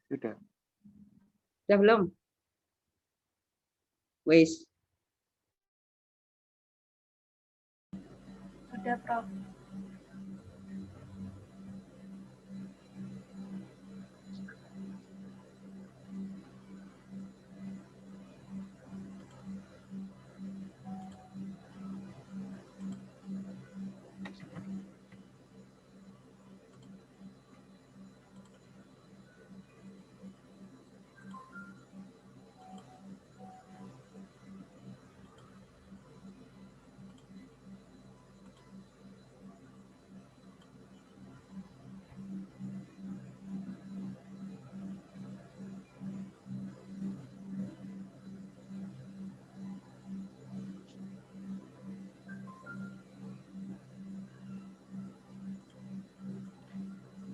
Sudah. Sudah belum? Wes. Sudah, Prof.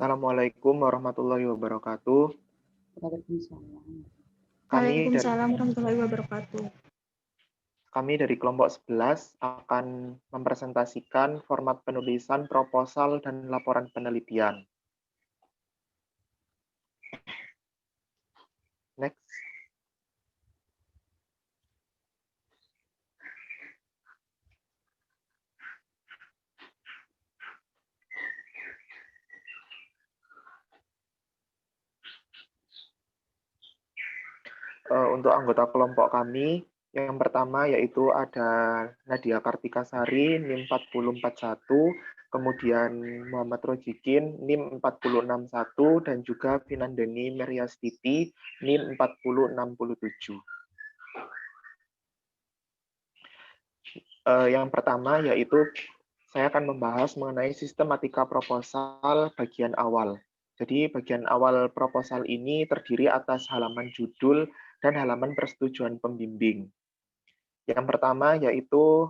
Assalamualaikum warahmatullahi wabarakatuh. Waalaikumsalam. Waalaikumsalam warahmatullahi wabarakatuh. Kami dari kelompok 11 akan mempresentasikan format penulisan proposal dan laporan penelitian. Next. Untuk anggota kelompok kami, yang pertama yaitu ada Nadia Kartikasari, NIM 4041, kemudian Muhammad Rojikin, NIM 4061, dan juga Vinandeni Meriastiti, NIM 4067. Yang pertama yaitu saya akan membahas mengenai sistematika proposal bagian awal. Jadi bagian awal proposal ini terdiri atas halaman judul dan halaman persetujuan pembimbing. Yang pertama yaitu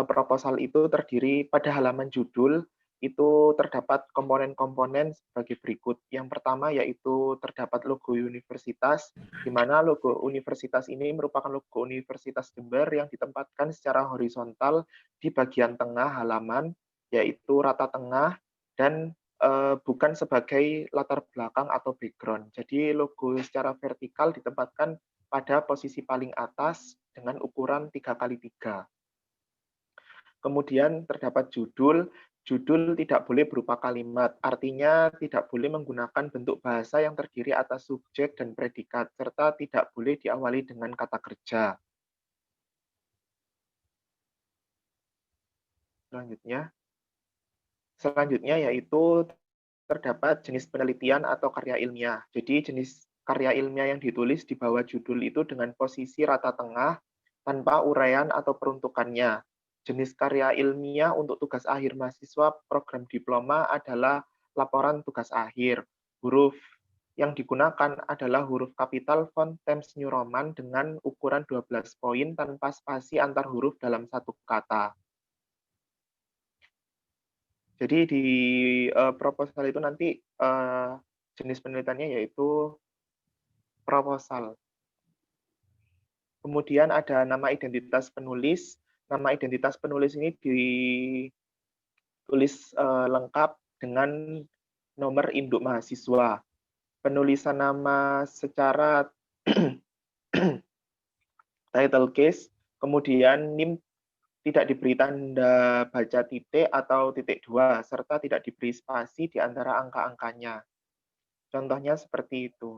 proposal itu terdiri pada halaman judul, itu terdapat komponen-komponen sebagai berikut. Yang pertama yaitu terdapat logo universitas, di mana logo universitas ini merupakan logo Universitas Jember yang ditempatkan secara horizontal di bagian tengah halaman, yaitu rata tengah, dan bukan sebagai latar belakang atau background. Jadi logo secara vertikal ditempatkan pada posisi paling atas dengan ukuran 3x3. Kemudian terdapat judul. Judul tidak boleh berupa kalimat, artinya tidak boleh menggunakan bentuk bahasa yang terdiri atas subjek dan predikat, serta tidak boleh diawali dengan kata kerja. Selanjutnya yaitu terdapat jenis penelitian atau karya ilmiah. Jadi jenis karya ilmiah yang ditulis di bawah judul itu dengan posisi rata tengah, tanpa uraian atau peruntukannya. Jenis karya ilmiah untuk tugas akhir mahasiswa program diploma adalah laporan tugas akhir. Huruf yang digunakan adalah huruf kapital font Times New Roman dengan ukuran 12 poin tanpa spasi antar huruf dalam satu kata. Jadi di proposal itu nanti jenis penelitiannya yaitu proposal. Kemudian ada nama identitas penulis. Nama identitas penulis ini ditulis lengkap dengan nomor induk mahasiswa. Penulisan nama secara title case, kemudian NIM tidak diberi tanda baca titik atau titik 2, serta tidak diberi spasi di antara angka-angkanya. Contohnya seperti itu.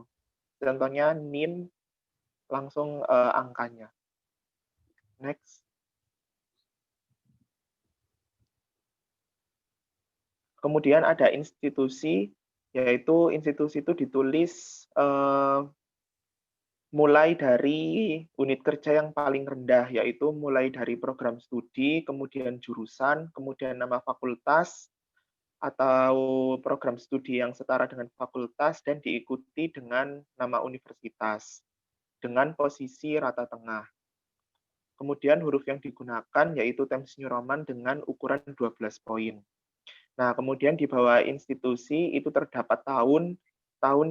Contohnya NIM langsung angkanya. Next. Kemudian ada institusi, yaitu institusi itu ditulis mulai dari unit kerja yang paling rendah, yaitu mulai dari program studi, kemudian jurusan, kemudian nama fakultas, atau program studi yang setara dengan fakultas, dan diikuti dengan nama universitas, dengan posisi rata tengah. Kemudian huruf yang digunakan yaitu Times New Roman dengan ukuran 12 poin. Nah, kemudian di bawah institusi itu terdapat tahun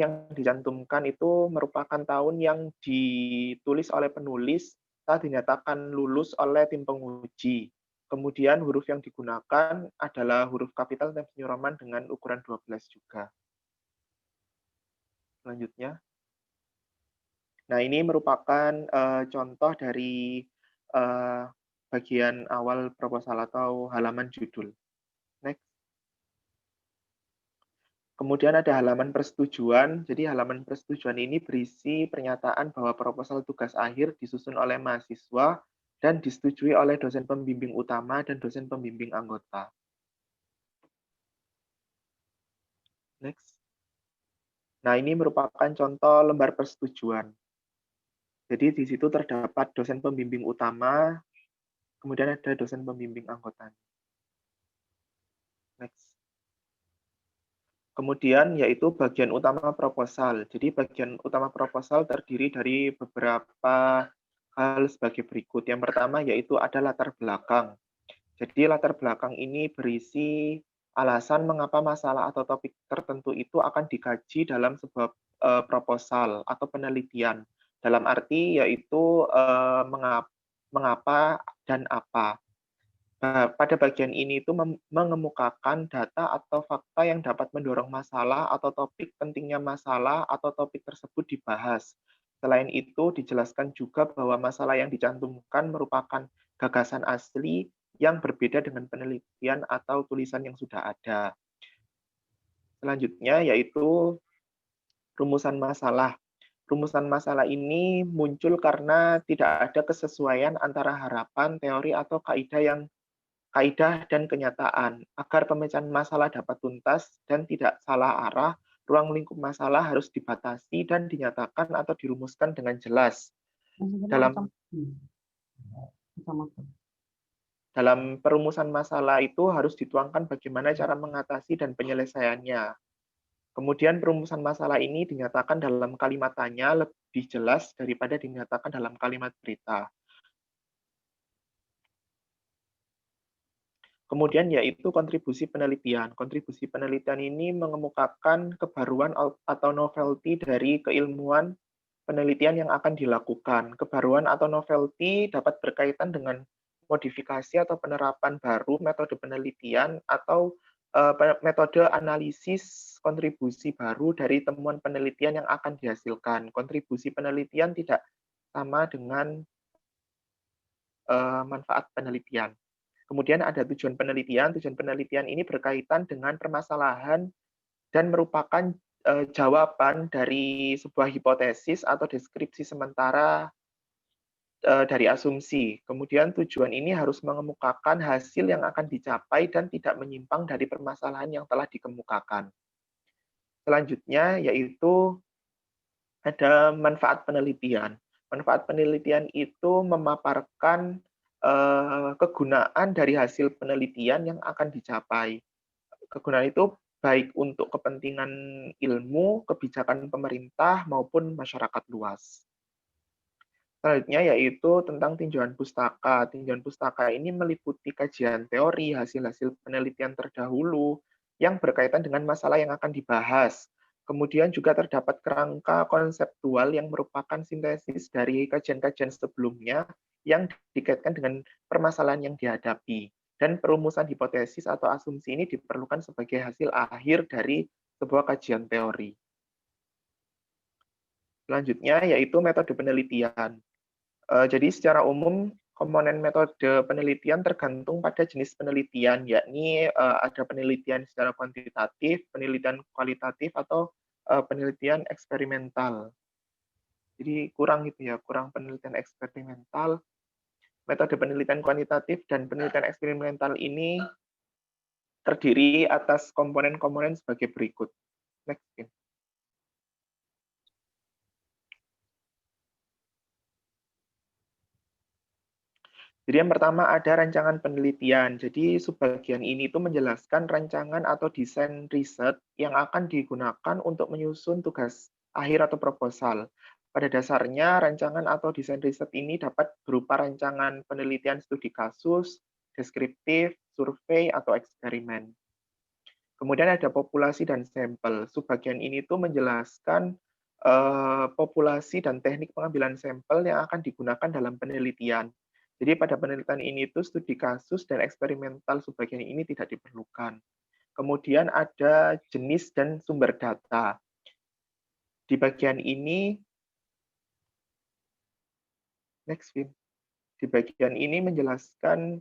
yang dicantumkan itu merupakan tahun yang ditulis oleh penulis saat dinyatakan lulus oleh tim penguji. Kemudian huruf yang digunakan adalah huruf kapital Times New Roman dengan ukuran 12 juga. Selanjutnya. Nah, ini merupakan contoh dari bagian awal proposal atau halaman judul. Next. Kemudian ada halaman persetujuan. Jadi halaman persetujuan ini berisi pernyataan bahwa proposal tugas akhir disusun oleh mahasiswa dan disetujui oleh dosen pembimbing utama dan dosen pembimbing anggota. Next. Nah, ini merupakan contoh lembar persetujuan. Jadi di situ terdapat dosen pembimbing utama, kemudian ada dosen pembimbing anggota. Next. Kemudian yaitu bagian utama proposal. Jadi bagian utama proposal terdiri dari beberapa hal sebagai berikut. Yang pertama yaitu ada latar belakang. Jadi latar belakang ini berisi alasan mengapa masalah atau topik tertentu itu akan dikaji dalam sebuah proposal atau penelitian. Dalam arti yaitu mengapa dan apa. Pada bagian ini itu mengemukakan data atau fakta yang dapat mendorong masalah atau topik pentingnya masalah atau topik tersebut dibahas. Selain itu, dijelaskan juga bahwa masalah yang dicantumkan merupakan gagasan asli yang berbeda dengan penelitian atau tulisan yang sudah ada. Selanjutnya yaitu rumusan masalah. Rumusan masalah ini muncul karena tidak ada kesesuaian antara harapan, teori, atau kaidah dan kenyataan. Agar pemecahan masalah dapat tuntas dan tidak salah arah, ruang lingkup masalah harus dibatasi dan dinyatakan atau dirumuskan dengan jelas. Dalam perumusan masalah itu harus dituangkan bagaimana cara mengatasi dan penyelesaiannya. Kemudian perumusan masalah ini dinyatakan dalam kalimat tanya lebih jelas daripada dinyatakan dalam kalimat berita. Kemudian yaitu kontribusi penelitian. Kontribusi penelitian ini mengemukakan kebaruan atau novelty dari keilmuan penelitian yang akan dilakukan. Kebaruan atau novelty dapat berkaitan dengan modifikasi atau penerapan baru metode penelitian atau metode analisis kontribusi baru dari temuan penelitian yang akan dihasilkan. Kontribusi penelitian tidak sama dengan manfaat penelitian. Kemudian ada tujuan penelitian. Tujuan penelitian ini berkaitan dengan permasalahan dan merupakan jawaban dari sebuah hipotesis atau deskripsi sementara dari asumsi. Kemudian tujuan ini harus mengemukakan hasil yang akan dicapai dan tidak menyimpang dari permasalahan yang telah dikemukakan. Selanjutnya yaitu ada manfaat penelitian. Manfaat penelitian itu memaparkan kegunaan dari hasil penelitian yang akan dicapai. Kegunaan itu baik untuk kepentingan ilmu, kebijakan pemerintah, maupun masyarakat luas. Selanjutnya yaitu tentang tinjauan pustaka. Tinjauan pustaka ini meliputi kajian teori, hasil-hasil penelitian terdahulu, yang berkaitan dengan masalah yang akan dibahas. Kemudian juga terdapat kerangka konseptual yang merupakan sintesis dari kajian-kajian sebelumnya yang dikaitkan dengan permasalahan yang dihadapi. Dan perumusan hipotesis atau asumsi ini diperlukan sebagai hasil akhir dari sebuah kajian teori. Selanjutnya yaitu metode penelitian. Jadi secara umum komponen metode penelitian tergantung pada jenis penelitian, yakni ada penelitian secara kuantitatif, penelitian kualitatif, atau penelitian eksperimental. Jadi kurang penelitian eksperimental. Metode penelitian kuantitatif dan penelitian eksperimental ini terdiri atas komponen-komponen sebagai berikut. Next. Jadi yang pertama ada rancangan penelitian. Jadi subbagian ini itu menjelaskan rancangan atau desain riset yang akan digunakan untuk menyusun tugas akhir atau proposal. Pada dasarnya, rancangan atau desain riset ini dapat berupa rancangan penelitian studi kasus, deskriptif, survei, atau eksperimen. Kemudian ada populasi dan sampel. Subbagian ini tuh menjelaskan populasi dan teknik pengambilan sampel yang akan digunakan dalam penelitian. Jadi pada penelitian ini itu studi kasus dan eksperimental subbagian ini tidak diperlukan. Kemudian ada jenis dan sumber data. Di bagian ini Next, Vin. Di bagian ini menjelaskan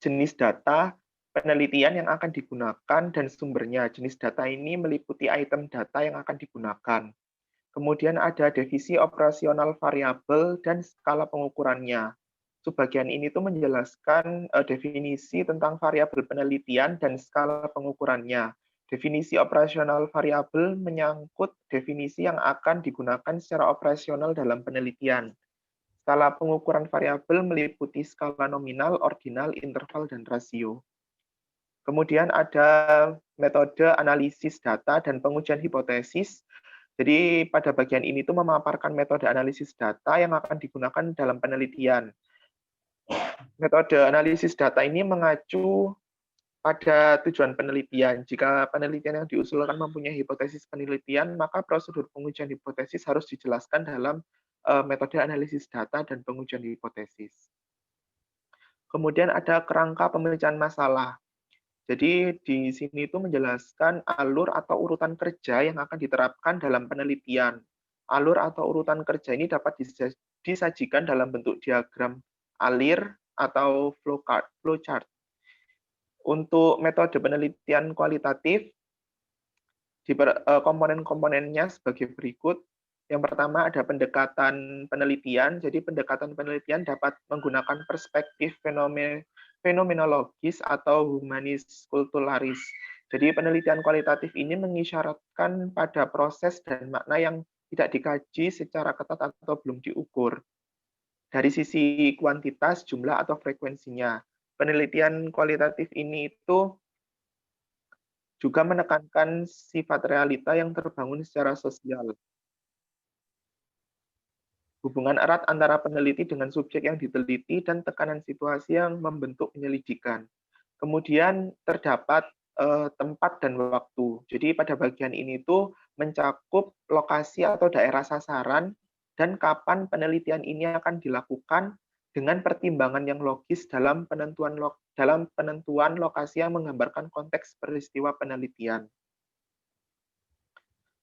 jenis data, penelitian yang akan digunakan, dan sumbernya. Jenis data ini meliputi item data yang akan digunakan. Kemudian ada divisi operasional variabel dan skala pengukurannya. Bagian ini tuh menjelaskan definisi tentang variabel penelitian dan skala pengukurannya. Definisi operasional variabel menyangkut definisi yang akan digunakan secara operasional dalam penelitian. Skala pengukuran variabel meliputi skala nominal, ordinal, interval, dan rasio. Kemudian ada metode analisis data dan pengujian hipotesis. Jadi pada bagian ini tuh memaparkan metode analisis data yang akan digunakan dalam penelitian. Metode analisis data ini mengacu pada tujuan penelitian. Jika penelitian yang diusulkan mempunyai hipotesis penelitian, maka prosedur pengujian hipotesis harus dijelaskan dalam metode analisis data dan pengujian hipotesis. Kemudian ada kerangka pemecahan masalah. Jadi di sini itu menjelaskan alur atau urutan kerja yang akan diterapkan dalam penelitian. Alur atau urutan kerja ini dapat disajikan dalam bentuk diagram alir atau flowchart. Untuk metode penelitian kualitatif, komponen-komponennya sebagai berikut. Yang pertama ada pendekatan penelitian. Jadi pendekatan penelitian dapat menggunakan perspektif fenomenologis atau humanis kulturalis. Jadi penelitian kualitatif ini mengisyaratkan pada proses dan makna yang tidak dikaji secara ketat atau belum diukur. Dari sisi kuantitas, jumlah, atau frekuensinya. Penelitian kualitatif ini itu juga menekankan sifat realita yang terbangun secara sosial. Hubungan erat antara peneliti dengan subjek yang diteliti dan tekanan situasi yang membentuk penyelidikan. Kemudian terdapat tempat dan waktu. Jadi pada bagian ini tuh mencakup lokasi atau daerah sasaran dan kapan penelitian ini akan dilakukan dengan pertimbangan yang logis dalam penentuan lokasi yang menggambarkan konteks peristiwa penelitian.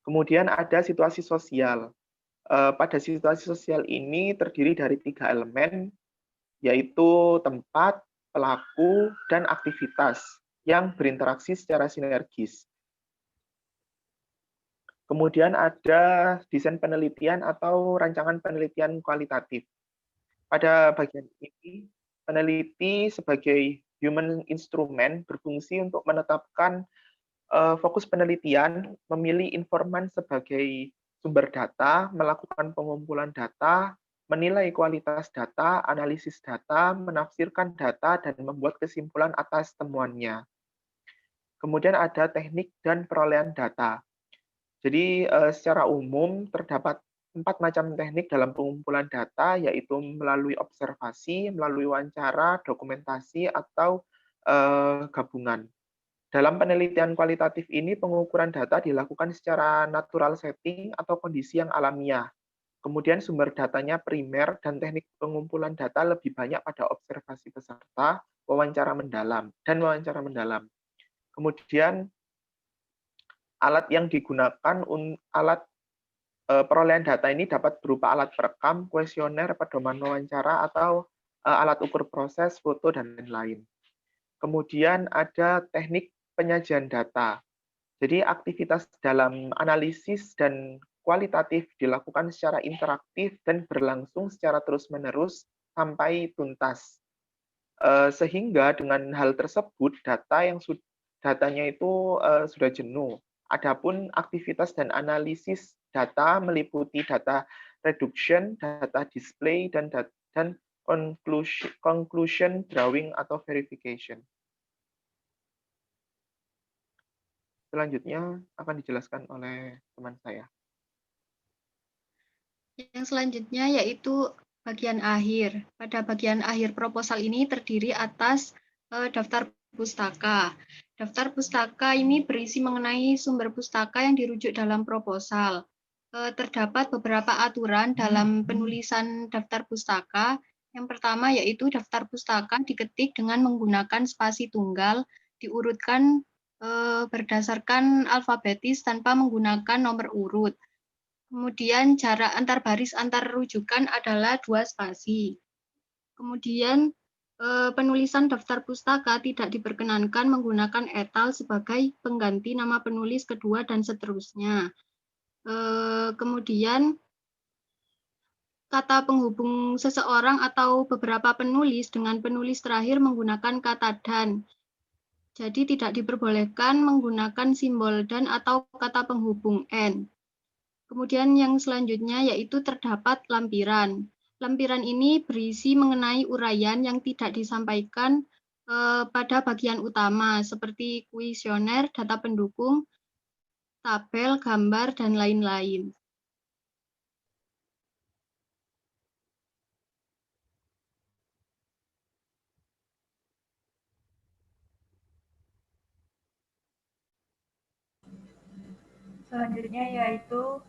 Kemudian ada situasi sosial. Pada situasi sosial ini terdiri dari 3 elemen, yaitu tempat, pelaku, dan aktivitas yang berinteraksi secara sinergis. Kemudian ada desain penelitian atau rancangan penelitian kualitatif. Pada bagian ini, peneliti sebagai human instrument berfungsi untuk menetapkan fokus penelitian, memilih informan sebagai sumber data, melakukan pengumpulan data, menilai kualitas data, analisis data, menafsirkan data, dan membuat kesimpulan atas temuannya. Kemudian ada teknik dan perolehan data. Jadi secara umum terdapat 4 macam teknik dalam pengumpulan data, yaitu melalui observasi, melalui wawancara, dokumentasi, atau gabungan. Dalam penelitian kualitatif ini, pengukuran data dilakukan secara natural setting atau kondisi yang alamiah. Kemudian sumber datanya primer dan teknik pengumpulan data lebih banyak pada observasi peserta, wawancara mendalam. Kemudian alat yang digunakan, alat perolehan data ini dapat berupa alat perekam, kuesioner, pedoman wawancara, atau alat ukur proses, foto, dan lain-lain. Kemudian ada teknik penyajian data. Jadi aktivitas dalam analisis dan kualitatif dilakukan secara interaktif dan berlangsung secara terus-menerus sampai tuntas. Sehingga dengan hal tersebut datanya itu sudah jenuh. Adapun aktivitas dan analisis data meliputi data reduction, data display, dan conclusion drawing atau verification. Selanjutnya akan dijelaskan oleh teman saya. Yang selanjutnya yaitu bagian akhir. Pada bagian akhir proposal ini terdiri atas daftar pustaka. Daftar pustaka ini berisi mengenai sumber pustaka yang dirujuk dalam proposal. Terdapat beberapa aturan dalam penulisan daftar pustaka. Yang pertama yaitu daftar pustaka diketik dengan menggunakan spasi tunggal, diurutkan berdasarkan alfabetis tanpa menggunakan nomor urut. Kemudian jarak antar baris antar rujukan adalah 2 spasi. Kemudian penulisan daftar pustaka tidak diperkenankan menggunakan etal sebagai pengganti nama penulis kedua dan seterusnya. Kemudian kata penghubung seseorang atau beberapa penulis dengan penulis terakhir menggunakan kata dan. Jadi tidak diperbolehkan menggunakan simbol dan atau kata penghubung n. Kemudian yang selanjutnya yaitu terdapat lampiran. Lampiran ini berisi mengenai uraian yang tidak disampaikan pada bagian utama seperti kuesioner, data pendukung, tabel, gambar, dan lain-lain. Selanjutnya yaitu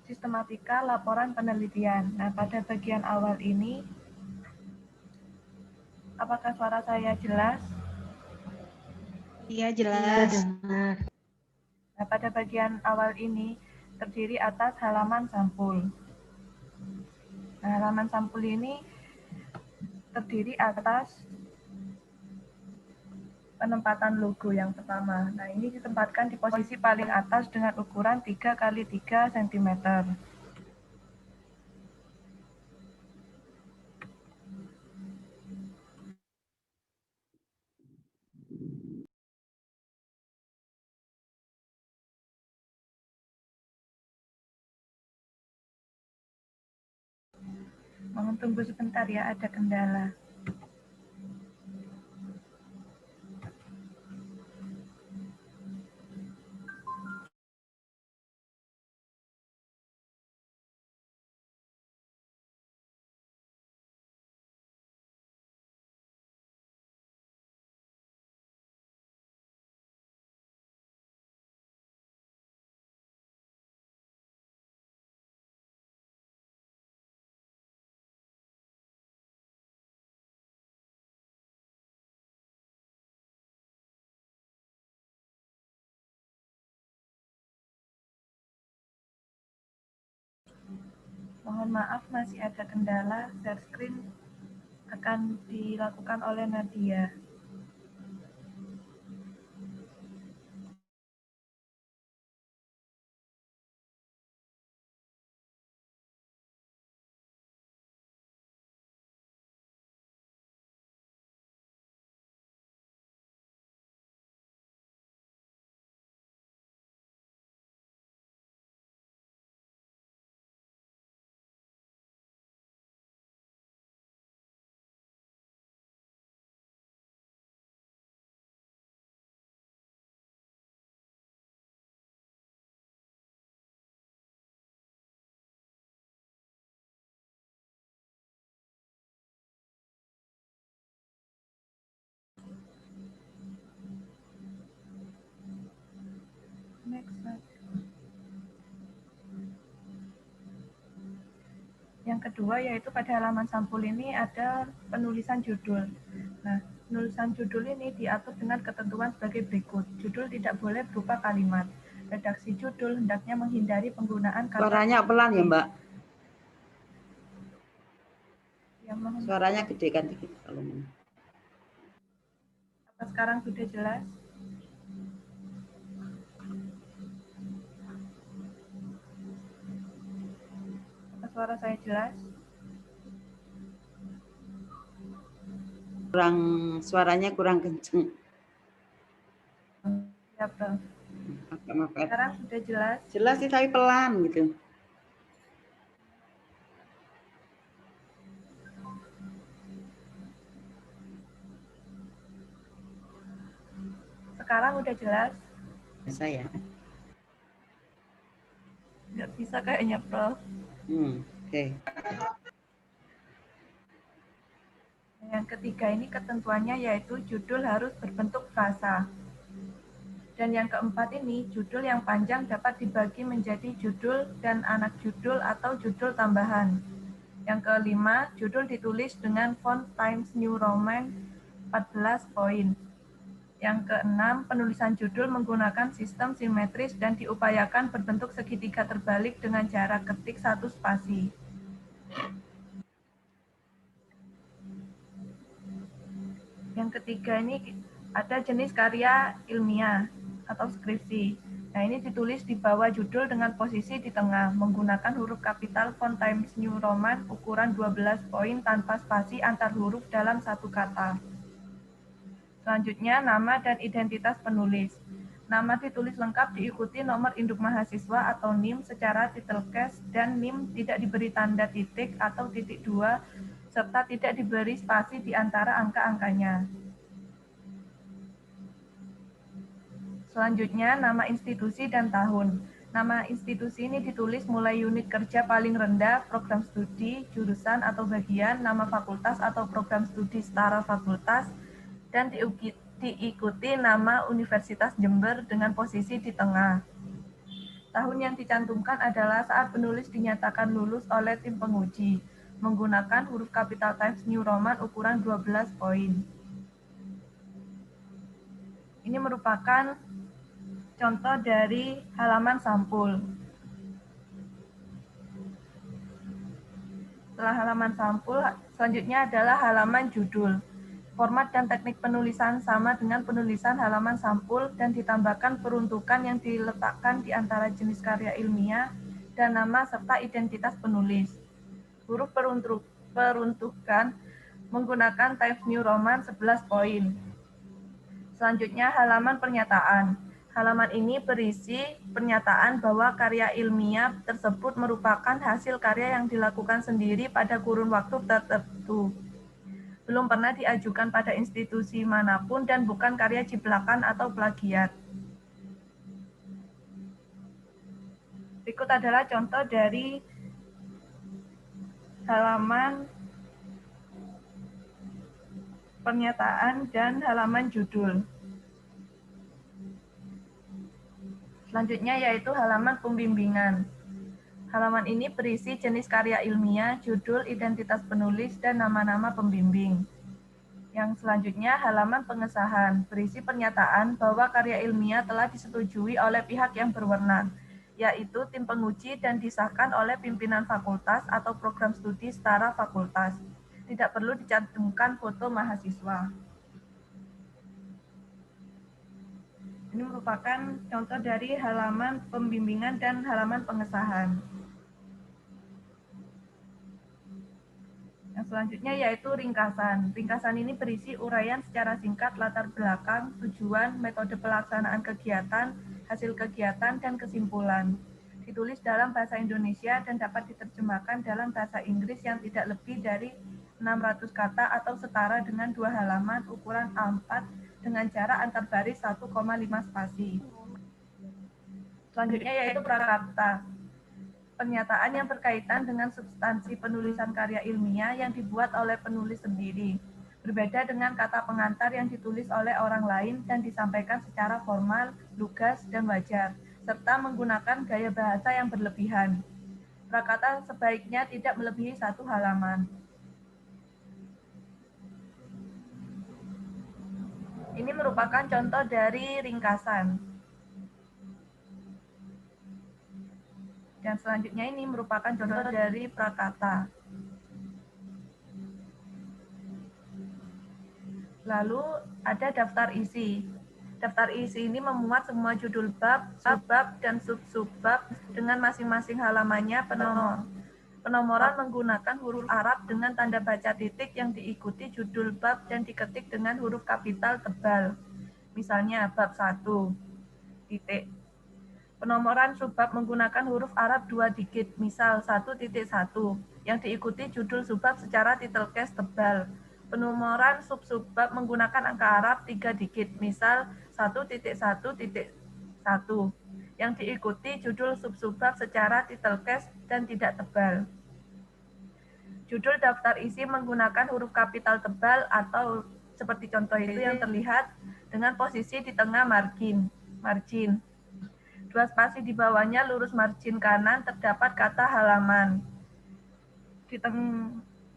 sistematika laporan penelitian. Nah, pada bagian awal ini, apakah suara saya jelas? Iya, jelas. Nah, pada bagian awal ini terdiri atas halaman sampul. Nah, halaman sampul ini terdiri atas penempatan logo yang pertama. Nah, ini ditempatkan di posisi paling atas dengan ukuran 3 x 3 cm. Mohon tunggu sebentar ya, ada kendala. Mohon maaf masih ada kendala, share screen akan dilakukan oleh Nadia. Next. Yang kedua yaitu pada halaman sampul ini ada penulisan judul. Nah, penulisan judul ini diatur dengan ketentuan sebagai berikut. Judul tidak boleh berupa kalimat. Redaksi judul hendaknya menghindari penggunaan kata. Suaranya pelan ya, Mbak? Ya, suaranya gedekan dikit kalau mau. Apa sekarang sudah jelas? Apa suara saya jelas? Suaranya kurang kenceng. Ya, Bang. Sekarang sudah jelas? Jelas sih, tapi pelan gitu. Sekarang udah jelas? Saya. Nggak bisa kayaknya, Prof. Oke. Yang ketiga ini ketentuannya yaitu judul harus berbentuk frasa. Dan yang keempat ini, judul yang panjang dapat dibagi menjadi judul dan anak judul atau judul tambahan. Yang kelima, judul ditulis dengan font Times New Roman 14 point. Yang keenam, penulisan judul menggunakan sistem simetris dan diupayakan berbentuk segitiga terbalik dengan jarak ketik 1 spasi. Yang ketiga ini ada jenis karya ilmiah atau skripsi. Nah, ini ditulis di bawah judul dengan posisi di tengah, menggunakan huruf kapital font Times New Roman ukuran 12 poin tanpa spasi antar huruf dalam satu kata. Selanjutnya, nama dan identitas penulis. Nama ditulis lengkap diikuti nomor induk mahasiswa atau NIM secara titelcase dan NIM tidak diberi tanda titik atau titik 2 serta tidak diberi spasi di antara angka-angkanya. Selanjutnya, nama institusi dan tahun. Nama institusi ini ditulis mulai unit kerja paling rendah, program studi, jurusan atau bagian, nama fakultas atau program studi setara fakultas, dan diikuti nama Universitas Jember dengan posisi di tengah. Tahun yang dicantumkan adalah saat penulis dinyatakan lulus oleh tim penguji, menggunakan huruf kapital Times New Roman ukuran 12 poin. Ini merupakan contoh dari halaman sampul. Setelah halaman sampul, selanjutnya adalah halaman judul. Format dan teknik penulisan sama dengan penulisan halaman sampul dan ditambahkan peruntukan yang diletakkan di antara jenis karya ilmiah dan nama serta identitas penulis. Huruf peruntukan menggunakan Times New Roman 11 poin. Selanjutnya halaman pernyataan. Halaman ini berisi pernyataan bahwa karya ilmiah tersebut merupakan hasil karya yang dilakukan sendiri pada kurun waktu tertentu. Belum pernah diajukan pada institusi manapun dan bukan karya ciplakan atau plagiat. Berikut adalah contoh dari halaman pernyataan dan halaman judul. Selanjutnya yaitu halaman pembimbingan. Halaman ini berisi jenis karya ilmiah, judul, identitas penulis, dan nama-nama pembimbing. Yang selanjutnya halaman pengesahan, berisi pernyataan bahwa karya ilmiah telah disetujui oleh pihak yang berwenang, yaitu tim penguji dan disahkan oleh pimpinan fakultas atau program studi setara fakultas. Tidak perlu dicantumkan foto mahasiswa. Ini merupakan contoh dari halaman pembimbingan dan halaman pengesahan. Yang selanjutnya yaitu ringkasan. Ringkasan ini berisi uraian secara singkat latar belakang, tujuan, metode pelaksanaan kegiatan, hasil kegiatan, dan kesimpulan. Ditulis dalam bahasa Indonesia dan dapat diterjemahkan dalam bahasa Inggris yang tidak lebih dari 600 kata atau setara dengan 2 halaman ukuran A4 dengan jarak antar baris 1,5 spasi. Selanjutnya yaitu prakata. Pernyataan yang berkaitan dengan substansi penulisan karya ilmiah yang dibuat oleh penulis sendiri. Berbeda dengan kata pengantar yang ditulis oleh orang lain dan disampaikan secara formal, lugas, dan wajar, serta menggunakan gaya bahasa yang berlebihan. Prakata sebaiknya tidak melebihi 1 halaman. Ini merupakan contoh dari ringkasan. Dan selanjutnya ini merupakan contoh dari prakata. Lalu ada daftar isi. Daftar isi ini memuat semua judul bab, subbab, dan sub-subbab dengan masing-masing halamannya penomor. Penomoran menggunakan huruf Arab dengan tanda baca titik yang diikuti judul bab dan diketik dengan huruf kapital tebal. Misalnya bab 1, titik. Penomoran subbab menggunakan huruf Arab 2 digit, misal 1.1, yang diikuti judul subbab secara titelcase tebal. Penomoran sub-subbab menggunakan angka Arab 3 digit, misal 1.1.1, yang diikuti judul sub-subbab secara titelcase dan tidak tebal. Judul daftar isi menggunakan huruf kapital tebal atau seperti contoh itu yang terlihat dengan posisi di tengah margin. 2 spasi di bawahnya lurus margin kanan terdapat kata halaman.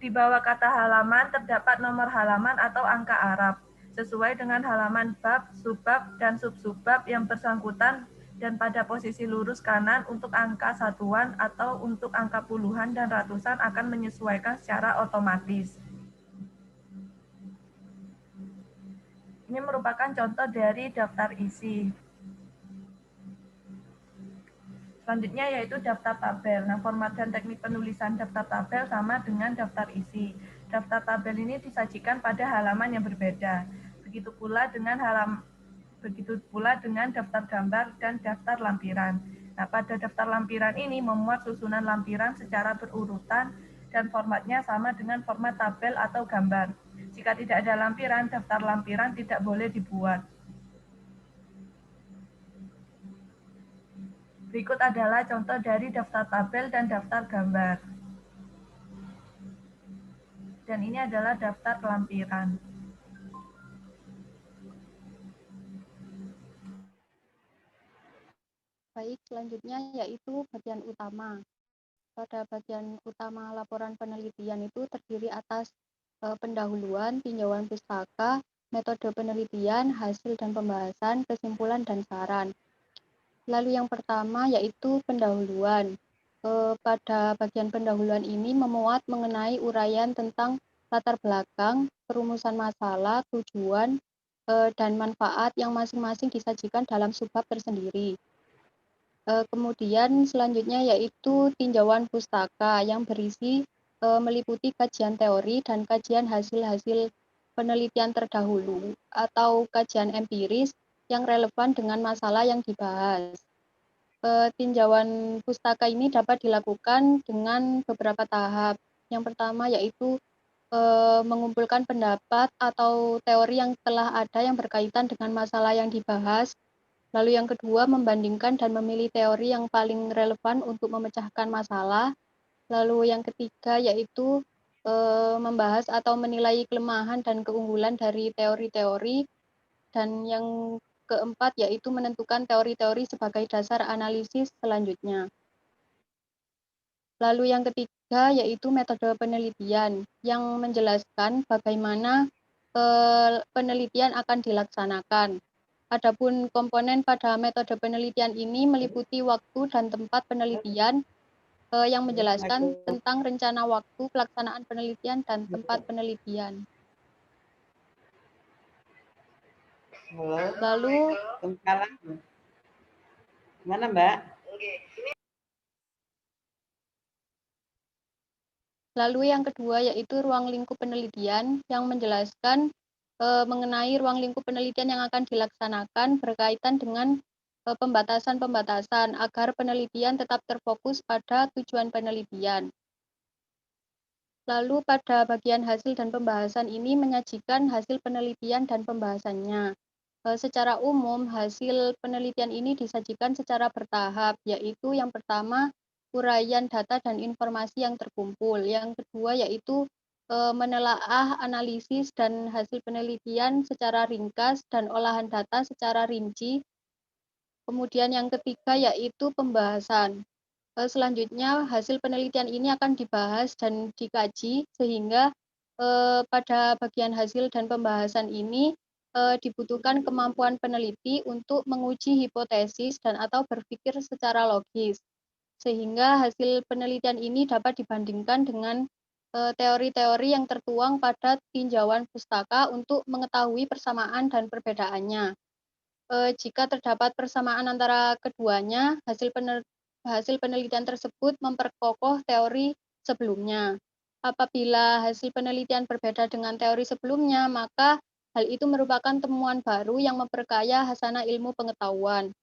Di bawah kata halaman terdapat nomor halaman atau angka Arab. sesuai dengan halaman bab, subbab, dan sub-subbab yang bersangkutan dan pada posisi lurus kanan untuk angka satuan atau untuk angka puluhan dan ratusan akan menyesuaikan secara otomatis. Ini merupakan contoh dari daftar isi. Selanjutnya yaitu daftar tabel. Nah, format dan teknik penulisan daftar tabel sama dengan daftar isi. Daftar tabel ini disajikan pada halaman yang berbeda. Begitu pula dengan daftar gambar dan daftar lampiran. Nah, pada daftar lampiran ini memuat susunan lampiran secara berurutan dan formatnya sama dengan format tabel atau gambar. Jika tidak ada lampiran, daftar lampiran tidak boleh dibuat. Berikut adalah contoh dari daftar tabel dan daftar gambar. Dan ini adalah daftar lampiran. Baik, selanjutnya yaitu bagian utama. Pada bagian utama laporan penelitian itu terdiri atas pendahuluan, tinjauan pustaka, metode penelitian, hasil dan pembahasan, kesimpulan dan saran. Lalu yang pertama yaitu pendahuluan. Pada bagian pendahuluan ini memuat mengenai uraian tentang latar belakang, perumusan masalah, tujuan, dan manfaat yang masing-masing disajikan dalam subbab tersendiri. Kemudian selanjutnya yaitu tinjauan pustaka yang berisi meliputi kajian teori dan kajian hasil-hasil penelitian terdahulu atau kajian empiris yang relevan dengan masalah yang dibahas. Tinjauan pustaka ini dapat dilakukan dengan beberapa tahap. Yang pertama yaitu mengumpulkan pendapat atau teori yang telah ada yang berkaitan dengan masalah yang dibahas. Lalu yang kedua, membandingkan dan memilih teori yang paling relevan untuk memecahkan masalah. Lalu yang ketiga yaitu membahas atau menilai kelemahan dan keunggulan dari teori-teori. Dan yang keempat yaitu menentukan teori-teori sebagai dasar analisis selanjutnya. Lalu yang ketiga yaitu metode penelitian yang menjelaskan bagaimana penelitian akan dilaksanakan. Adapun komponen pada metode penelitian ini meliputi waktu dan tempat penelitian yang menjelaskan tentang rencana waktu, pelaksanaan penelitian, dan tempat penelitian. Lalu, gimana Mbak? Lalu yang kedua yaitu ruang lingkup penelitian yang menjelaskan mengenai ruang lingkup penelitian yang akan dilaksanakan berkaitan dengan pembatasan-pembatasan agar penelitian tetap terfokus pada tujuan penelitian. Lalu pada bagian hasil dan pembahasan ini menyajikan hasil penelitian dan pembahasannya. Secara umum hasil penelitian ini disajikan secara bertahap, yaitu yang pertama uraian data dan informasi yang terkumpul, yang kedua yaitu menelaah, analisis, dan hasil penelitian secara ringkas dan olahan data secara rinci. Kemudian yang ketiga yaitu pembahasan. Selanjutnya hasil penelitian ini akan dibahas dan dikaji sehingga pada bagian hasil dan pembahasan ini dibutuhkan kemampuan peneliti untuk menguji hipotesis dan atau berpikir secara logis. Sehingga hasil penelitian ini dapat dibandingkan dengan teori-teori yang tertuang pada tinjauan pustaka untuk mengetahui persamaan dan perbedaannya. Jika terdapat persamaan antara keduanya, hasil penelitian tersebut memperkokoh teori sebelumnya. Apabila hasil penelitian berbeda dengan teori sebelumnya, maka hal itu merupakan temuan baru yang memperkaya hasanah ilmu pengetahuan.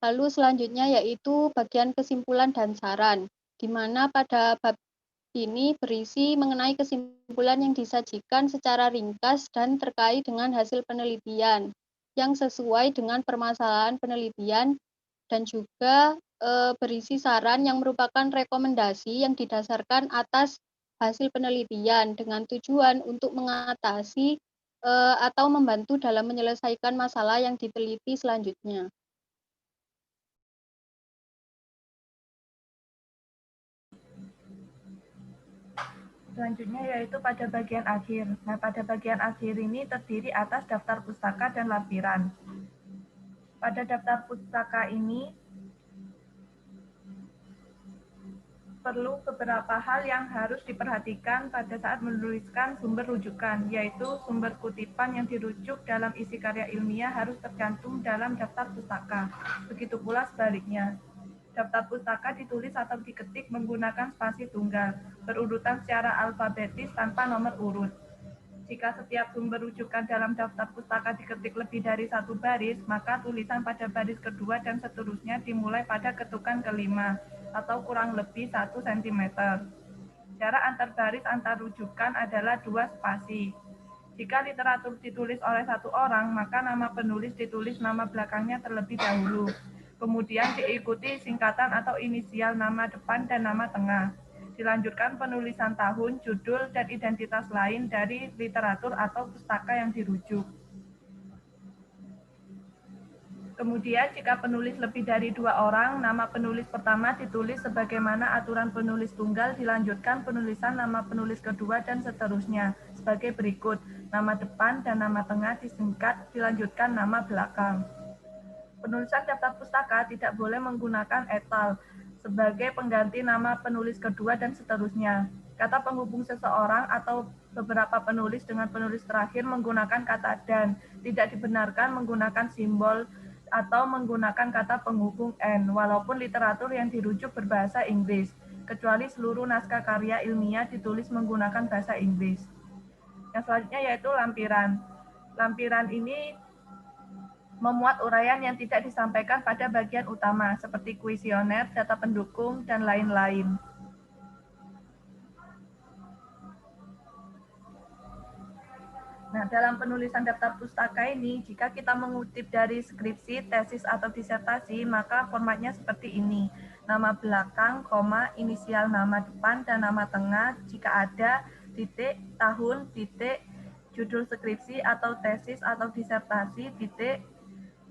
Lalu selanjutnya yaitu bagian kesimpulan dan saran, di mana pada bab ini berisi mengenai kesimpulan yang disajikan secara ringkas dan terkait dengan hasil penelitian yang sesuai dengan permasalahan penelitian dan juga berisi saran yang merupakan rekomendasi yang didasarkan atas hasil penelitian dengan tujuan untuk mengatasi atau membantu dalam menyelesaikan masalah yang diteliti selanjutnya. Selanjutnya yaitu pada bagian akhir. Nah, pada bagian akhir ini terdiri atas daftar pustaka dan lampiran. Pada daftar pustaka ini perlu beberapa hal yang harus diperhatikan pada saat menuliskan sumber rujukan, yaitu sumber kutipan yang dirujuk dalam isi karya ilmiah harus tercantum dalam daftar pustaka. Begitu pula sebaliknya. Daftar pustaka ditulis atau diketik menggunakan spasi tunggal, berurutan secara alfabetis tanpa nomor urut. Jika setiap sumber rujukan dalam daftar pustaka diketik lebih dari satu baris, maka tulisan pada baris kedua dan seterusnya dimulai pada ketukan kelima, atau kurang lebih 1 cm. Jarak antar baris antar rujukan adalah 2 spasi. Jika literatur ditulis oleh satu orang, maka nama penulis ditulis nama belakangnya terlebih dahulu. Kemudian diikuti singkatan atau inisial nama depan dan nama tengah. Dilanjutkan penulisan tahun, judul, dan identitas lain dari literatur atau pustaka yang dirujuk. Kemudian jika penulis lebih dari 2 orang, nama penulis pertama ditulis sebagaimana aturan penulis tunggal, dilanjutkan penulisan nama penulis kedua dan seterusnya sebagai berikut. Nama depan dan nama tengah disingkat, dilanjutkan nama belakang. Penulisan daftar pustaka tidak boleh menggunakan etal sebagai pengganti nama penulis kedua dan seterusnya. Kata penghubung seseorang atau beberapa penulis dengan penulis terakhir menggunakan kata dan, tidak dibenarkan menggunakan simbol atau menggunakan kata penghubung N, walaupun literatur yang dirujuk berbahasa Inggris, kecuali seluruh naskah karya ilmiah ditulis menggunakan bahasa Inggris. Yang selanjutnya yaitu lampiran. Lampiran ini memuat uraian yang tidak disampaikan pada bagian utama, seperti kuesioner, data pendukung, dan lain-lain. Nah, dalam penulisan daftar pustaka ini, jika kita mengutip dari skripsi, tesis, atau disertasi, maka formatnya seperti ini. Nama belakang, koma, inisial nama depan, dan nama tengah, jika ada, titik, tahun, titik, judul skripsi atau tesis atau disertasi, titik,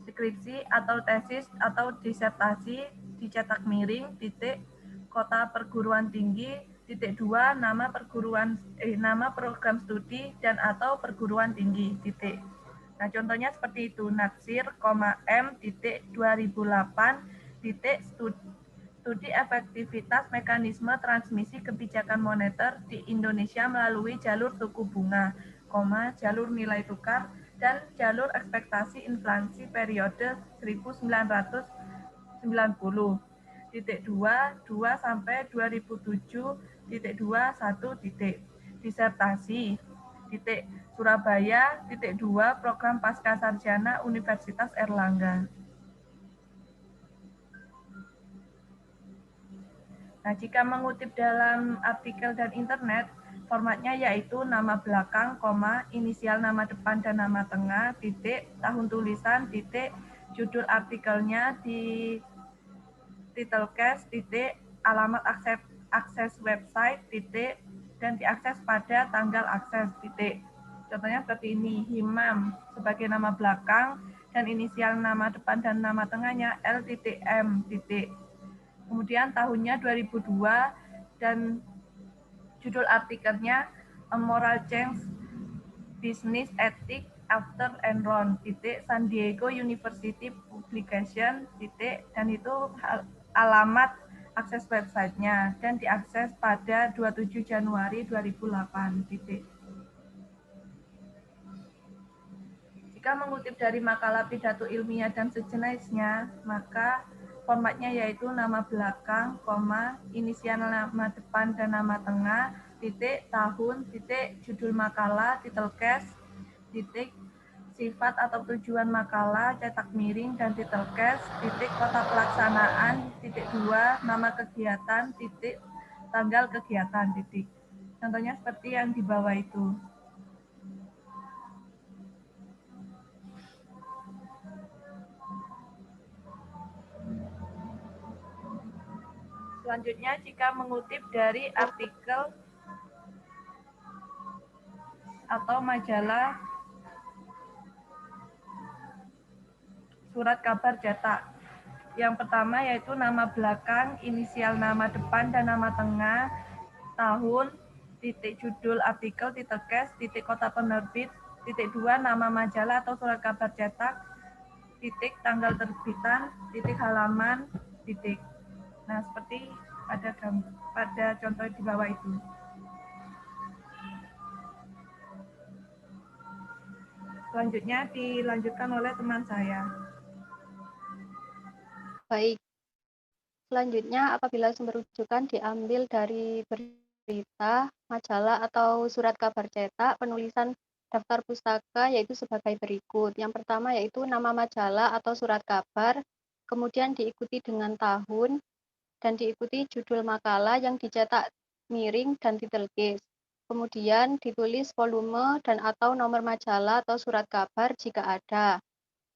skripsi atau tesis atau disertasi, dicetak miring, titik, kota perguruan tinggi, titik 2, nama program studi dan atau perguruan tinggi, titik. Nah, contohnya seperti itu, Natsir, M, titik, 2008, titik, studi efektivitas mekanisme transmisi kebijakan moneter di Indonesia melalui jalur suku bunga, jalur nilai tukar, dan jalur ekspektasi inflasi periode 1990, titik 2 sampai 2007, titik 2, 1, titik. Disertasi, titik Surabaya, titik 2, program pasca sarjana Universitas Erlangga. Nah, jika mengutip dalam artikel dan internet, formatnya yaitu nama belakang, inisial nama depan dan nama tengah, titik, tahun tulisan, titik, judul artikelnya di titelcast, titik, alamat akses website, titik, dan diakses pada tanggal akses, titik. Contohnya seperti ini, Himam sebagai nama belakang dan inisial nama depan dan nama tengahnya L.M, titik. Kemudian tahunnya 2002 dan judul artikelnya A Moral Change Business Ethics After Enron, titik, San Diego University Publication, titik, dan itu alamat akses websitenya dan diakses pada 27 Januari 2008, titik. Jika mengutip dari makalah pidato ilmiah dan sejenisnya, maka formatnya yaitu nama belakang, inisial nama depan dan nama tengah, titik, tahun, titik, judul makalah, titelcast, titik, sifat atau tujuan makalah, cetak miring, dan titelcast, titik, kota pelaksanaan, titik 2, nama kegiatan, titik, tanggal kegiatan, titik. Contohnya seperti yang di bawah itu. Selanjutnya, jika mengutip dari artikel atau majalah surat kabar cetak. Yang pertama yaitu nama belakang, inisial nama depan dan nama tengah, tahun, titik judul artikel, titik case, titik kota penerbit, titik 2 nama majalah atau surat kabar cetak, titik tanggal terbitan, titik halaman, titik. Nah, seperti pada contoh di bawah itu. Selanjutnya dilanjutkan oleh teman saya. Baik. Selanjutnya, apabila sumber rujukan diambil dari berita, majalah, atau surat kabar cetak, penulisan daftar pustaka yaitu sebagai berikut. Yang pertama yaitu nama majalah atau surat kabar, kemudian diikuti dengan tahun, dan diikuti judul makalah yang dicetak miring dan titel case. Kemudian ditulis volume dan atau nomor majalah atau surat kabar jika ada.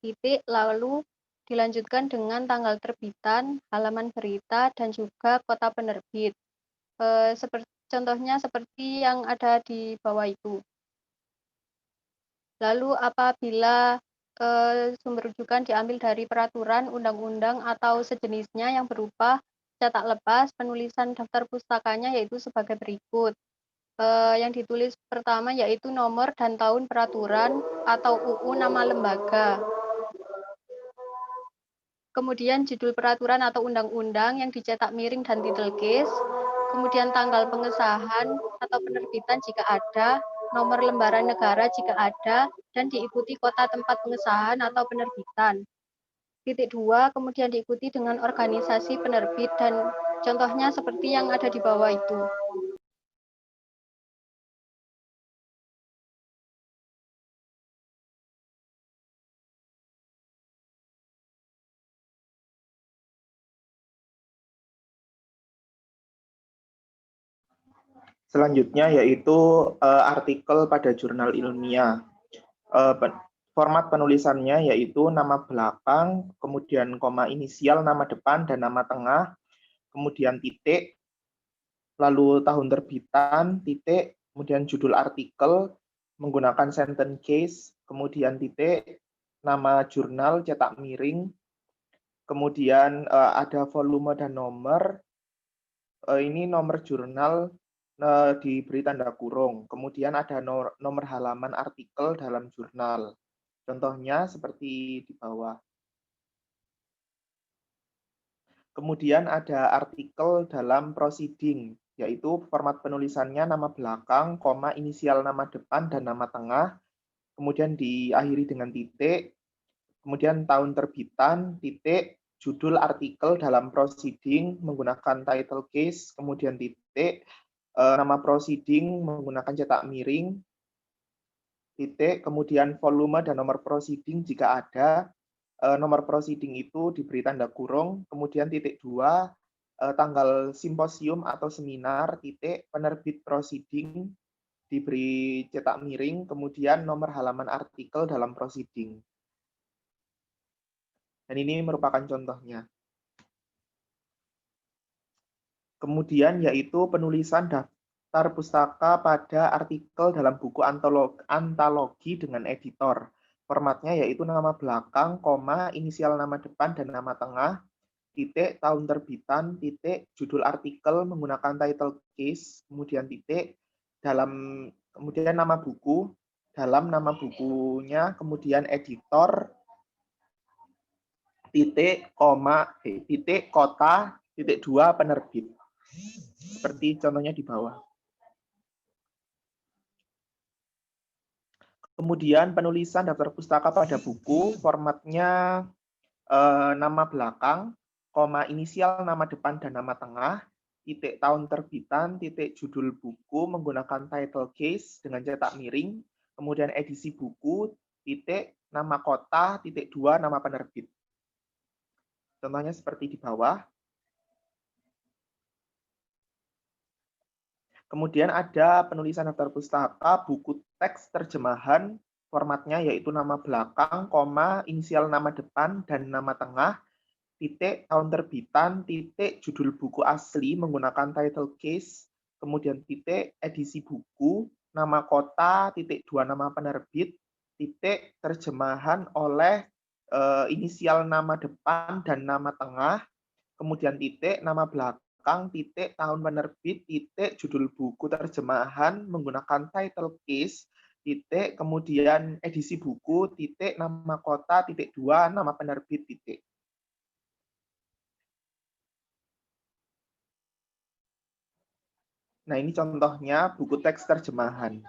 Titik, lalu dilanjutkan dengan tanggal terbitan, halaman berita, dan juga kota penerbit. Contohnya seperti yang ada di bawah itu. Lalu apabila sumber rujukan diambil dari peraturan, undang-undang, atau sejenisnya yang berupa cetak lepas, penulisan daftar pustakanya yaitu sebagai berikut. Yang ditulis pertama yaitu nomor dan tahun peraturan atau UU nama lembaga. Kemudian judul peraturan atau undang-undang yang dicetak miring dan titel case, kemudian tanggal pengesahan atau penerbitan jika ada, nomor lembaran negara jika ada, dan diikuti kota tempat pengesahan atau penerbitan. Titik 2, kemudian diikuti dengan organisasi penerbit, dan contohnya seperti yang ada di bawah itu. Selanjutnya yaitu artikel pada jurnal ilmiah. Format penulisannya yaitu nama belakang, kemudian koma inisial, nama depan, dan nama tengah, kemudian titik, lalu tahun terbitan, titik, kemudian judul artikel, menggunakan sentence case, kemudian titik, nama jurnal cetak miring, kemudian ada volume dan nomor, ini nomor jurnal diberi tanda kurung, kemudian ada nomor halaman artikel dalam jurnal. Contohnya seperti di bawah. Kemudian ada artikel dalam proceeding, yaitu format penulisannya nama belakang, koma, inisial nama depan, dan nama tengah, kemudian diakhiri dengan titik, kemudian tahun terbitan, titik, judul artikel dalam proceeding menggunakan title case, kemudian titik, nama proceeding menggunakan cetak miring, titik, kemudian volume dan nomor proceeding jika ada, nomor proceeding itu diberi tanda kurung, kemudian titik 2, tanggal simposium atau seminar, titik, penerbit proceeding diberi cetak miring, kemudian nomor halaman artikel dalam proceeding. Dan ini merupakan contohnya. Kemudian yaitu penulisan daftar pustaka pada artikel dalam buku antologi dengan editor. Formatnya yaitu nama belakang, koma, inisial nama depan, dan nama tengah, titik, tahun terbitan, titik, judul artikel menggunakan title case, kemudian titik, kemudian nama buku, dalam nama bukunya, kemudian editor, titik, koma, titik, kota, titik 2, penerbit. Seperti contohnya di bawah. Kemudian penulisan daftar pustaka pada buku, formatnya nama belakang, koma, inisial, nama depan, dan nama tengah, titik, tahun terbitan, titik, judul buku menggunakan title case dengan cetak miring, kemudian edisi buku, titik, nama kota, titik 2, nama penerbit. Contohnya seperti di bawah. Kemudian ada penulisan daftar pustaka, buku teks terjemahan, formatnya yaitu nama belakang, koma, inisial nama depan, dan nama tengah, titik, tahun terbitan, titik, judul buku asli menggunakan title case, kemudian titik, edisi buku, nama kota, titik 2, nama penerbit, titik, terjemahan oleh inisial nama depan dan nama tengah, kemudian titik, nama belakang, belakang, titik, tahun penerbit, titik, judul buku terjemahan menggunakan title case, titik, kemudian edisi buku, titik, nama kota, titik 2, nama penerbit, titik. Nah, ini contohnya buku teks terjemahan.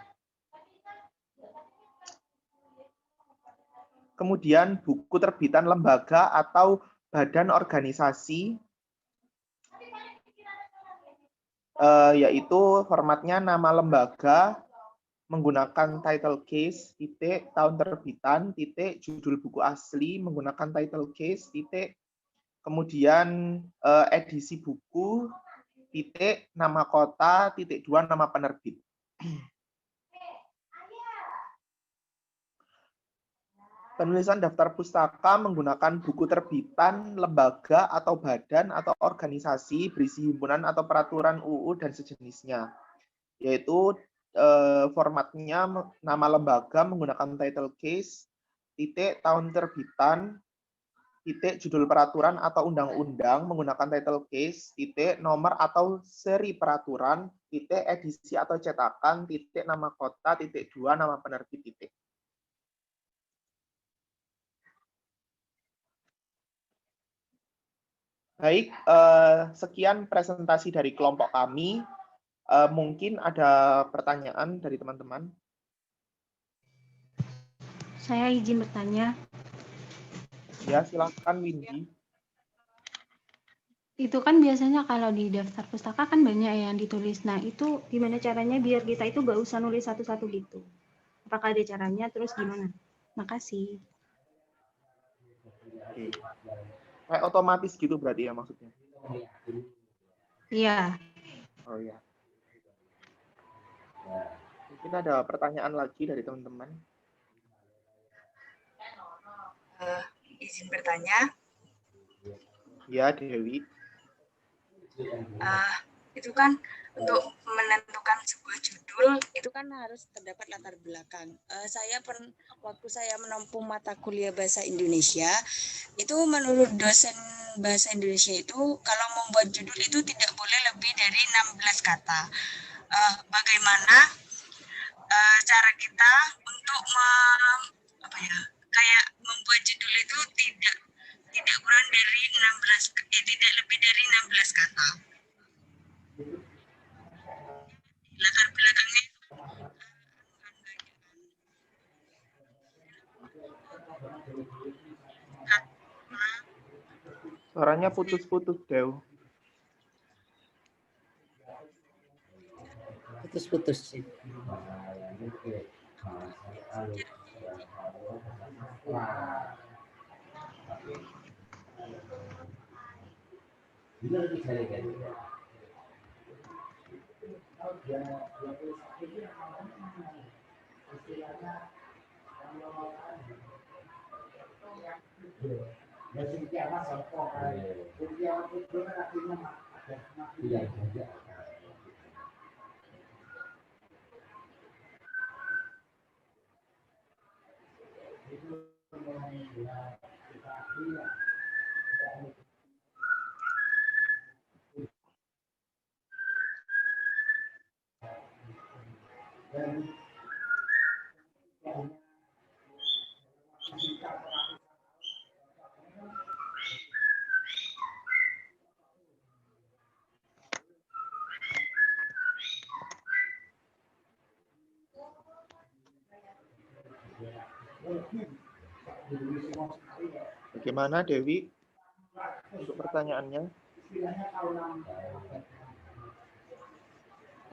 Kemudian buku terbitan lembaga atau badan organisasi, yaitu formatnya nama lembaga menggunakan title case, titik, tahun terbitan, titik, judul buku asli menggunakan title case, titik, kemudian edisi buku, titik, nama kota, titik 2, nama penerbit. Penulisan daftar pustaka menggunakan buku terbitan, lembaga atau badan atau organisasi berisi himpunan atau peraturan UU dan sejenisnya. Yaitu formatnya nama lembaga menggunakan title case, titik, tahun terbitan, titik, judul peraturan atau undang-undang menggunakan title case, titik, nomor atau seri peraturan, titik, edisi atau cetakan, titik, nama kota, titik 2, nama penerbit, titik. Baik, sekian presentasi dari kelompok kami. Mungkin ada pertanyaan dari teman-teman. Saya izin bertanya. Ya, silakan Windy. Itu kan biasanya kalau di daftar pustaka kan banyak yang ditulis. Nah, itu gimana caranya biar kita itu nggak usah nulis satu-satu gitu? Apakah ada caranya? Terus gimana? Makasih. Oke. Kayak otomatis gitu berarti ya maksudnya? Iya. Oh ya. Mungkin ada pertanyaan lagi dari teman-teman. Izin bertanya. Ya, Dewi. Itu kan untuk menentukan sebuah judul itu kan harus terdapat latar belakang. Waktu saya menempuh mata kuliah bahasa Indonesia, itu menurut dosen bahasa Indonesia itu kalau membuat judul itu tidak boleh lebih dari 16 kata. Bagaimana cara kita untuk kayak membuat judul itu tidak kurang dari 16 tidak lebih dari 16 kata. Latar belakangnya Suaranya putus-putus, Dew. Putus-putus. Bagaimana, Dewi? Untuk pertanyaannya?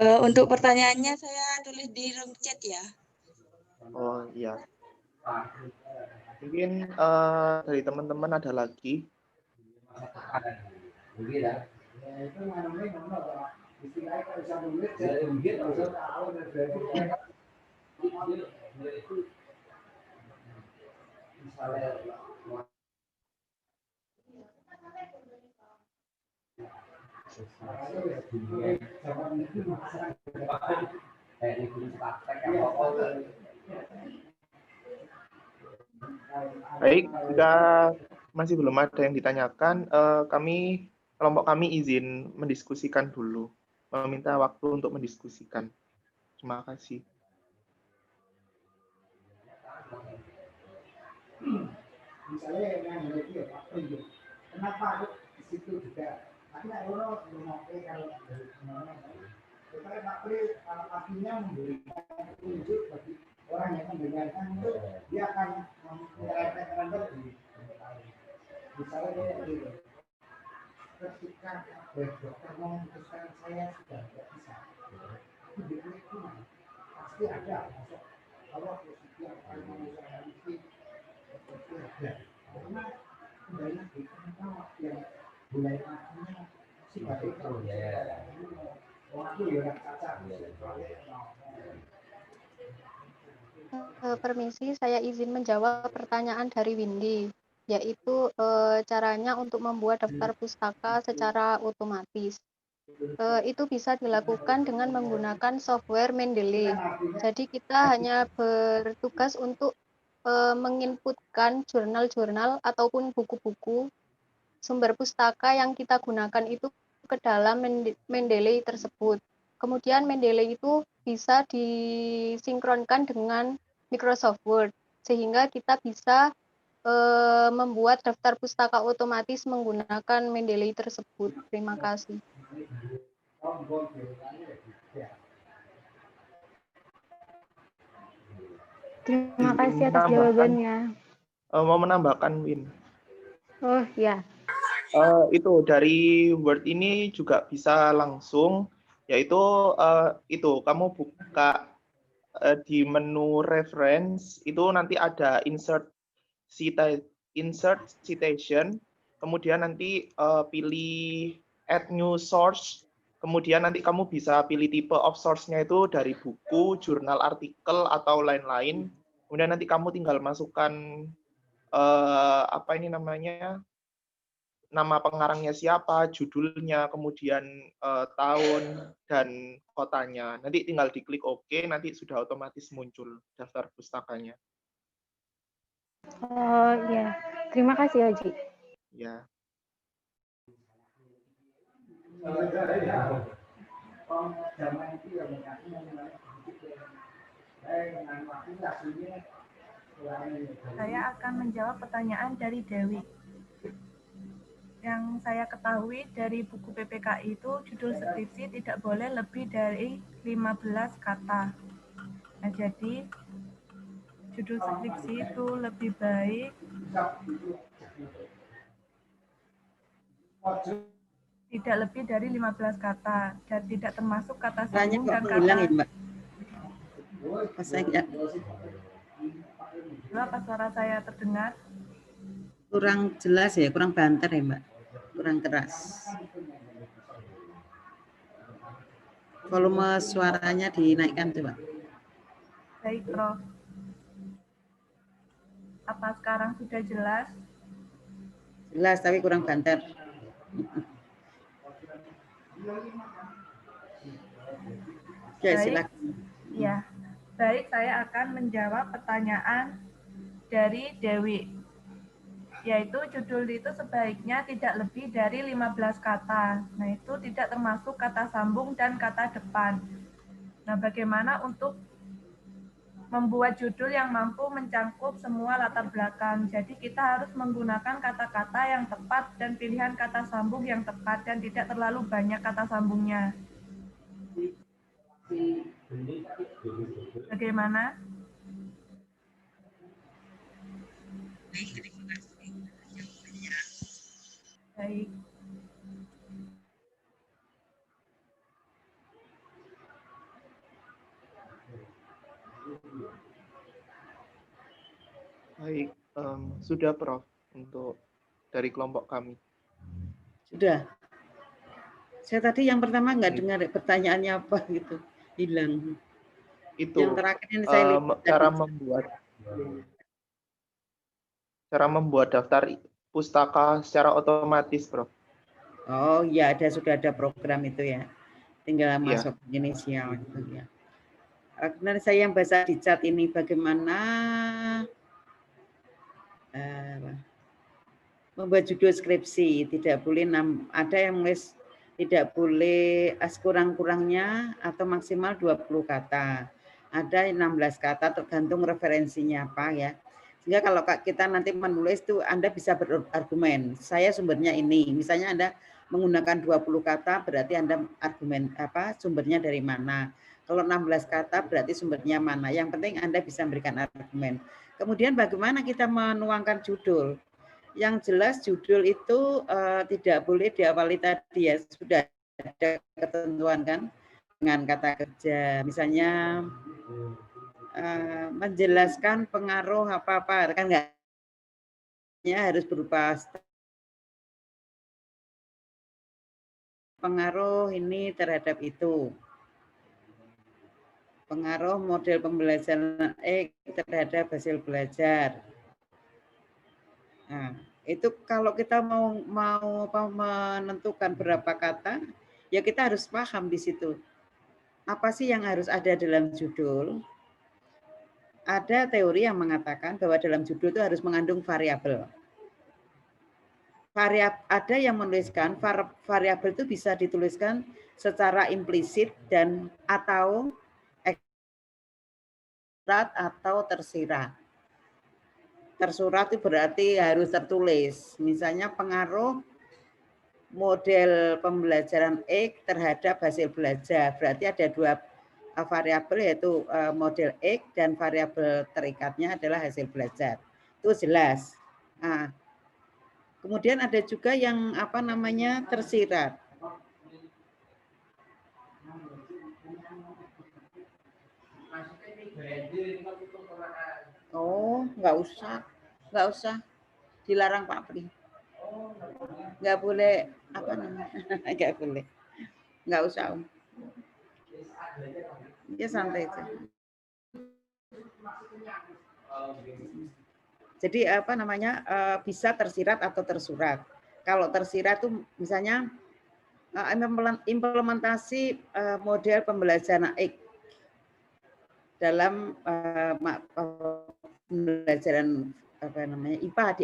Untuk pertanyaannya saya tulis di room chat ya. Oh iya. Mungkin dari teman-teman ada lagi. Baik, jika masih belum ada yang ditanyakan, kami kelompok kami izin mendiskusikan dulu, meminta waktu untuk mendiskusikan. Terima kasih. Misalnya yang lagi ya Pak Pri, kenapa di situ juga? Tapi kalau dari mana? Supaya Pak Pri artinya memberikan petunjuk bagi orang yang mendengarkan itu, dia akan menyelesaikan lebih. Misalnya kayak gitu. Ketika dokter memutuskan saya sudah tidak bisa, itu diklik pasti ada masuk. Kalau posisi yang paling mengusahakan itu pasti ada. Karena kembali lagi kenapa yang mulai akhirnya sifatnya kalau orang itu ya cacat. Permisi, saya izin menjawab pertanyaan dari Windy, yaitu caranya untuk membuat daftar pustaka secara otomatis. Itu bisa dilakukan dengan menggunakan software Mendeley. Jadi kita hanya bertugas untuk menginputkan jurnal-jurnal ataupun buku-buku sumber pustaka yang kita gunakan itu ke dalam Mendeley tersebut. Kemudian Mendeley itu bisa disinkronkan dengan Microsoft Word, sehingga kita bisa membuat daftar pustaka otomatis menggunakan Mendeley tersebut. Terima kasih. Terima kasih atas jawabannya. Mau menambahkan, Win? Oh ya. Itu dari Word ini juga bisa langsung, yaitu itu kamu buka di menu reference itu nanti ada insert citation, kemudian nanti pilih add new source, kemudian nanti kamu bisa pilih tipe of source-nya itu dari buku, jurnal, artikel atau lain-lain. Kemudian nanti kamu tinggal masukkan apa ini namanya, nama pengarangnya siapa, judulnya, kemudian tahun dan kotanya. Nanti tinggal diklik OK, nanti sudah otomatis muncul daftar pustakanya. Oh ya, terima kasih Haji. Ya. Saya akan menjawab pertanyaan dari Dewi. Yang saya ketahui dari buku PPKI itu judul skripsi tidak boleh lebih dari 15 kata. Nah, jadi judul skripsi itu lebih baik tidak lebih dari 15 kata dan tidak termasuk kata sambung dan kata hilang ya, Mbak? apa suara saya terdengar? Kurang jelas ya, kurang banter ya, Mbak? Kurang keras. Volume suaranya dinaikkan coba. Baik, Prof. Apa sekarang sudah jelas? Jelas, tapi kurang banter. Ya, silakan. Ya, baik, saya akan menjawab pertanyaan dari Dewi, yaitu judul itu sebaiknya tidak lebih dari 15 kata. Nah, itu tidak termasuk kata sambung dan kata depan. Nah, bagaimana untuk membuat judul yang mampu mencangkup semua latar belakang? Jadi kita harus menggunakan kata-kata yang tepat dan pilihan kata sambung yang tepat dan tidak terlalu banyak kata sambungnya. Bagaimana? Baik. Baik, sudah Prof untuk dari kelompok kami. Sudah. Saya tadi yang pertama nggak dengar pertanyaannya apa gitu, hilang. Itu yang terakhir ini saya lihat cara membuat daftar pustaka secara otomatis, Prof. Oh ya, sudah ada program itu ya, tinggal masuk Ya. inisial gitu ya. Kemudian saya yang baca di chat ini bagaimana membuat judul skripsi, tidak boleh ada yang menulis tidak boleh sekurang-kurangnya atau maksimal 20 kata. Ada 16 kata tergantung referensinya apa ya. Sehingga kalau kita nanti menulis itu Anda bisa berargumen. Saya sumbernya ini. Misalnya Anda menggunakan 20 kata berarti Anda argumen sumbernya dari mana. Kalau 16 kata berarti sumbernya mana. Yang penting Anda bisa memberikan argumen. Kemudian bagaimana kita menuangkan judul? Yang jelas judul itu tidak boleh diawali tadi ya, sudah ada ketentuan kan dengan kata kerja. Misalnya menjelaskan pengaruh apa-apa kan enggak harus berupa pengaruh ini terhadap itu. Pengaruh model pembelajaran terhadap hasil belajar. Nah, itu kalau kita mau menentukan berapa kata, ya kita harus paham di situ. Apa sih yang harus ada dalam judul? Ada teori yang mengatakan bahwa dalam judul itu harus mengandung variabel. Ada yang menuliskan variabel itu bisa dituliskan secara implisit dan atau tersirat. Tersurat itu berarti harus tertulis. Misalnya pengaruh model pembelajaran X terhadap hasil belajar. Berarti ada dua variabel yaitu model X dan variabel terikatnya adalah hasil belajar. Itu jelas. Nah, kemudian ada juga yang tersirat. Oh, nggak usah, dilarang Pak Pri. Nggak boleh nggak boleh, nggak usah. Ya santai aja. Jadi bisa tersirat atau tersurat. Kalau tersirat itu misalnya implementasi model pembelajaran X dalam pembelajaran IPA di